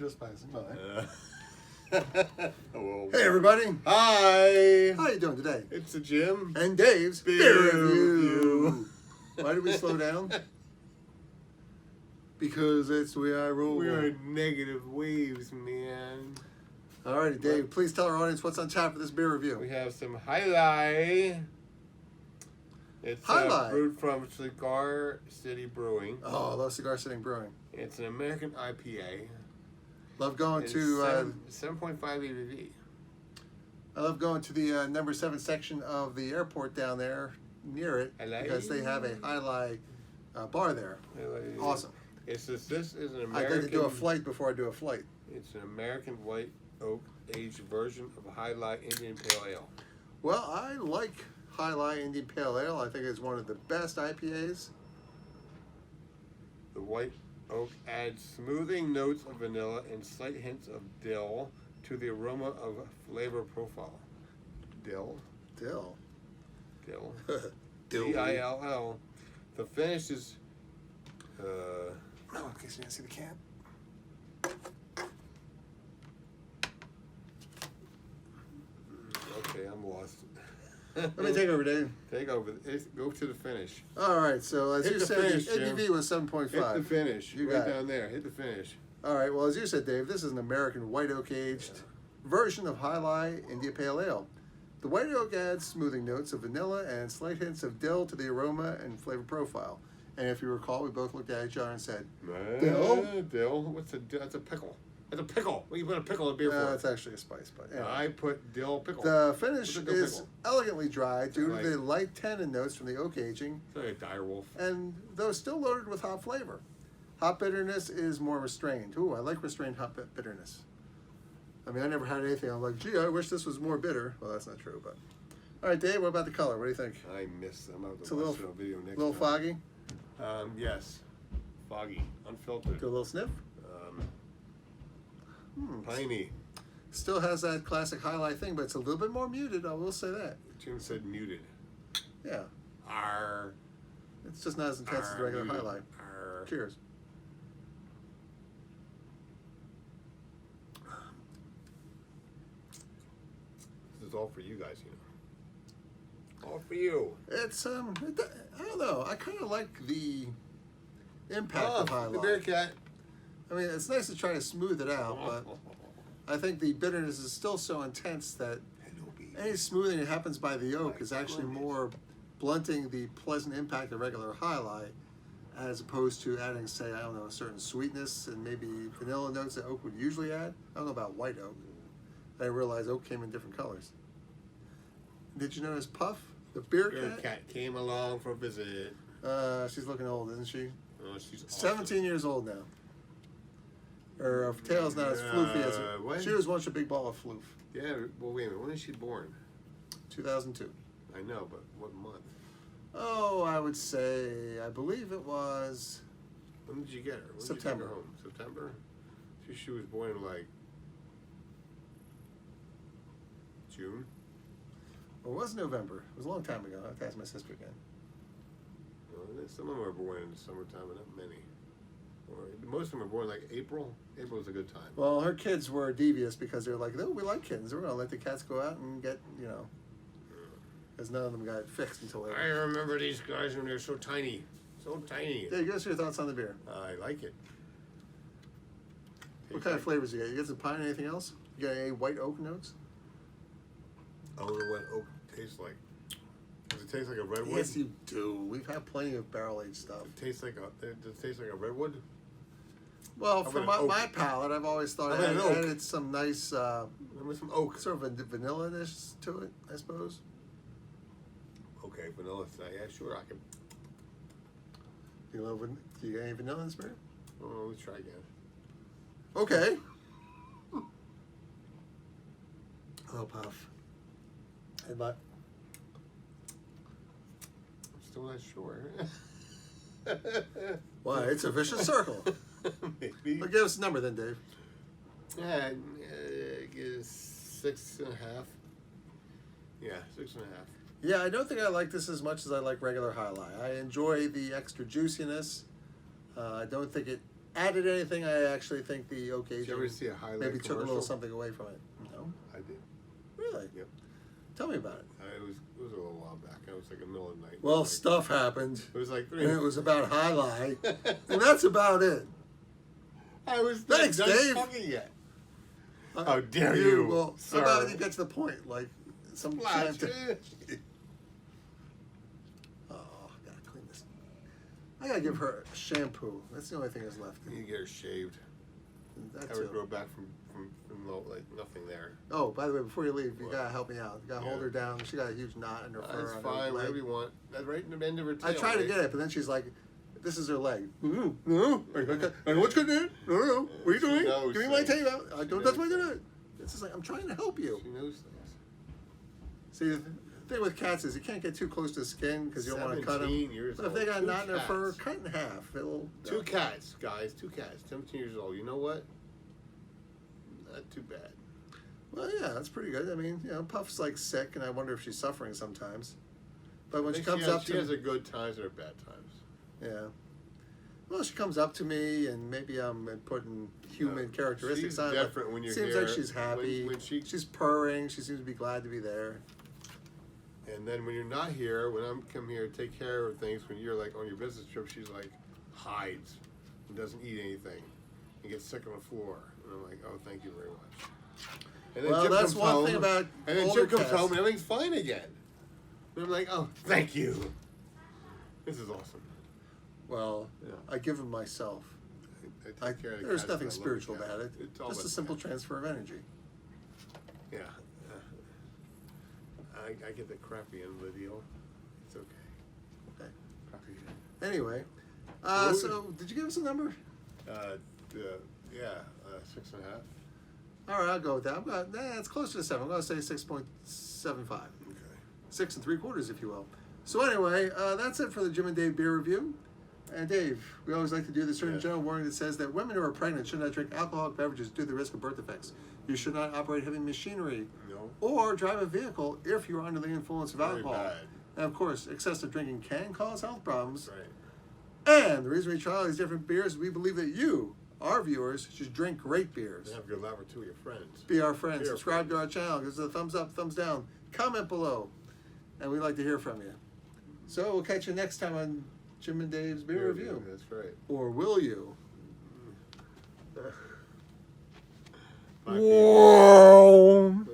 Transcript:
just passing by. Hello. Hey, everybody. Hi. How you doing today? It's a Jim. And Dave's Beer Review. Why did we slow down? Because it's the way I roll. We are negative waves, man. Alrighty, Dave, please tell our audience what's on tap for this beer We review. have some Alai. It's Alai. brewed from Cigar City Brewing. Oh, I love Cigar City Brewing. It's an American IPA. Love going It's to 7.5 ABV. I love going to the number 7 section of the airport down there near it Alai. because they have a Alai bar there. Alai. Awesome. This is an I'd American. like to do a flight before I do a flight. It's an American white oak aged version of Alai Indian Pale Ale. Well, I like Alai Indian Pale Ale. I think it's one of the best IPAs. The white oak adds smoothing notes of vanilla and slight hints of dill to the aroma of flavor profile. Dill? Dill. Dill. Dill. D-I-L-L. The finish is... No, in case you didn't see the can. Okay, I'm lost. Let me take over, Dave. Take over. Go to the finish. All right, so as Hit you the said, finish, the ABV Jim. was 7.5. Hit the finish. You right got it. down there. Hit the finish. All right, well, as you said, Dave, this is an American white oak aged version of Alai India Pale Ale. The white oak adds smoothing notes of vanilla and slight hints of dill to the aroma and flavor profile. And if you recall, we both looked at each other and said, Dill? Dill? What's a dill? That's a pickle. That's a pickle. What do you put a pickle in beer for? it's actually a spice, but anyway. I put dill pickle. The finish What's a dill is pickle? elegantly dry due Like- to the light tannin notes from the oak aging, It's like a dire wolf. and though still loaded with hop flavor. Hop bitterness is more restrained. Ooh, I like restrained hop bitterness. I mean, I never had anything. I'm like, gee, I wish this was more bitter. Well, that's not true, but. All right, Dave, what about the color? What do you think? I missed them. I have It's to a watch little- the video next little time. foggy? Yes. Foggy. Unfiltered. Do a little sniff? Piney. Still has that classic highlight thing, but it's a little bit more muted, I will say that. Jim said muted. Yeah, R. it's just not as intense as the regular muted. highlight. R. Cheers. This is all for you guys, you know. All for you. It's, I don't know, I kind of like the impact of the highlight. bear cat. I mean, it's nice to try to smooth it out, but I think the bitterness is still so intense that any smoothing that happens by the oak is actually more blunting the pleasant impact of regular highlight as opposed to adding, say, I don't know, a certain sweetness and maybe vanilla notes that oak would usually add. I don't know about white oak. I realized oak came in different colors. Did you notice Puff, the beer Bear cat? cat came along for a visit. She's looking old, isn't she? Oh, she's awesome. 17 years old now. Her tail's not as floofy as her. what? She was once a big ball of floof. Yeah, well, wait a minute. When is she born? 2002. I know, but what month? Oh, I would say, I believe it was. When did you get her? When September. Did you take her home? September? She was born in like June. Well, it was November. It was a long time ago. I have to ask my sister again. Well, some of them are born in the summertime, but not many. Or most of them are born like April. April is a good time. Well, her kids were devious because they're like, oh, we like kittens. We're going to let the cats go out and get, you know, because none of them got fixed until I later. remember these guys when they're so tiny. So tiny. Yeah, give us your thoughts on the beer. I like it. What kind of flavors you get? You get some pine, anything else? You got any white oak notes? I don't know what oak tastes like. Does it taste like a redwood? Yes, you do. We've had plenty of barrel-aged stuff. It tastes like a. Does it taste like a redwood? Well, How for about an my oak? palate, I've always thought How it about an oak? added some nice, Remember some oak? sort of a vanilla-ness to it, I suppose. Okay, vanilla. Yeah, sure. I can. Do you get any vanilla in this beer? Oh, let's try again. Okay. Hello, Puff. Hey, bud. I'm still not sure. Why, it's a vicious circle. Maybe. Well, give us a number then, Dave. Yeah, I guess 6.5. Yeah, 6.5. Yeah, I don't think I like this as much as I like regular High Life. I enjoy the extra juiciness. I don't think it added anything. I actually think the Oak Did you ever aging see a highlight maybe took a little commercial? something away from it. No, I did. really. Yep. Tell me about it. It was a little while back. It was like the middle of the night. Well, Like, stuff happened, It was like and it was about highlight, and that's about it. I was Thanks, not Dave. talking yet. Uh, How dare you, Well, sir. how about you get to the point? Like some Flash. chant. Oh, I gotta clean this. I gotta give her a shampoo. That's the only thing that's left. You get her shaved. That Have her too. grow back from low, like nothing there. Oh, by the way, before you leave, you What? gotta help me out. You gotta hold Yeah. her down. She got a huge knot in her fur. That's on fine. her Whatever leg. you want. That's right in the end of her tail. I tried to right? get it, but then she's like, "This is her leg." No, no. And what's good there? No, no, no. What are you She doing? knows Give me my things. tape out. I don't She touch my knows good. It's just like I'm trying to help you. She knows things. See, the thing with cats is you can't get too close to the skin because you don't want to cut 17 them. years But if old. they got a Two knot in their fur, cats. cut in half. It'll. Two cats, guys. Two cats. 17 years old. You know what? Not too bad. Well, yeah, that's pretty good. I mean, Puff's like sick, and I wonder if she's suffering sometimes. But when I she think comes up she to has her good times and her bad times. yeah. Well, she comes up to me, and maybe I'm putting human characteristics she's on it. different when you're Seems here. like she's happy. When She's purring. She seems to be glad to be there. And then when you're not here, when I'm come here to take care of things, when you're like on your business trip, she's like hides and doesn't eat anything and gets sick on the floor. And I'm like, oh, thank you very much. And then Well, Jim that's comes one home, thing about and then older Jim comes cats. home and everything's fine again. And I'm like, oh, thank you. This is awesome. Well, Yeah. I give him myself. I take care of the There's cats, nothing I love the spiritual cats. about it. It's all Just about a the simple cats. transfer of energy. Yeah. I get the crappy end of the deal. It's okay. Okay. Crappy. Anyway, Food? so did you give us a number? Yeah, 6.5. All right, I'll go with that. I'm going. It's closer to 7. I'm going to say 6.75. Okay. 6 3/4, if you will. So anyway, that's it for the Jim and Dave beer review. And Dave, we always like to do the certain Yes. general warning that says that women who are pregnant should not drink alcoholic beverages due to the risk of birth defects. You should not operate heavy machinery No. or drive a vehicle if you are under the influence of Very alcohol. bad. And of course, excessive drinking can cause health problems. Right. And the reason we try all these different beers is we believe that you, our viewers, should drink great beers. And have a good laugh or two with your friends. Be our friend. Be our Subscribe to our channel. Give us a thumbs up, thumbs down. Comment below. And we'd like to hear from you. So we'll catch you next time on Jim and Dave's Beer Review. That's right. Or will you? Bye, people. Whoa.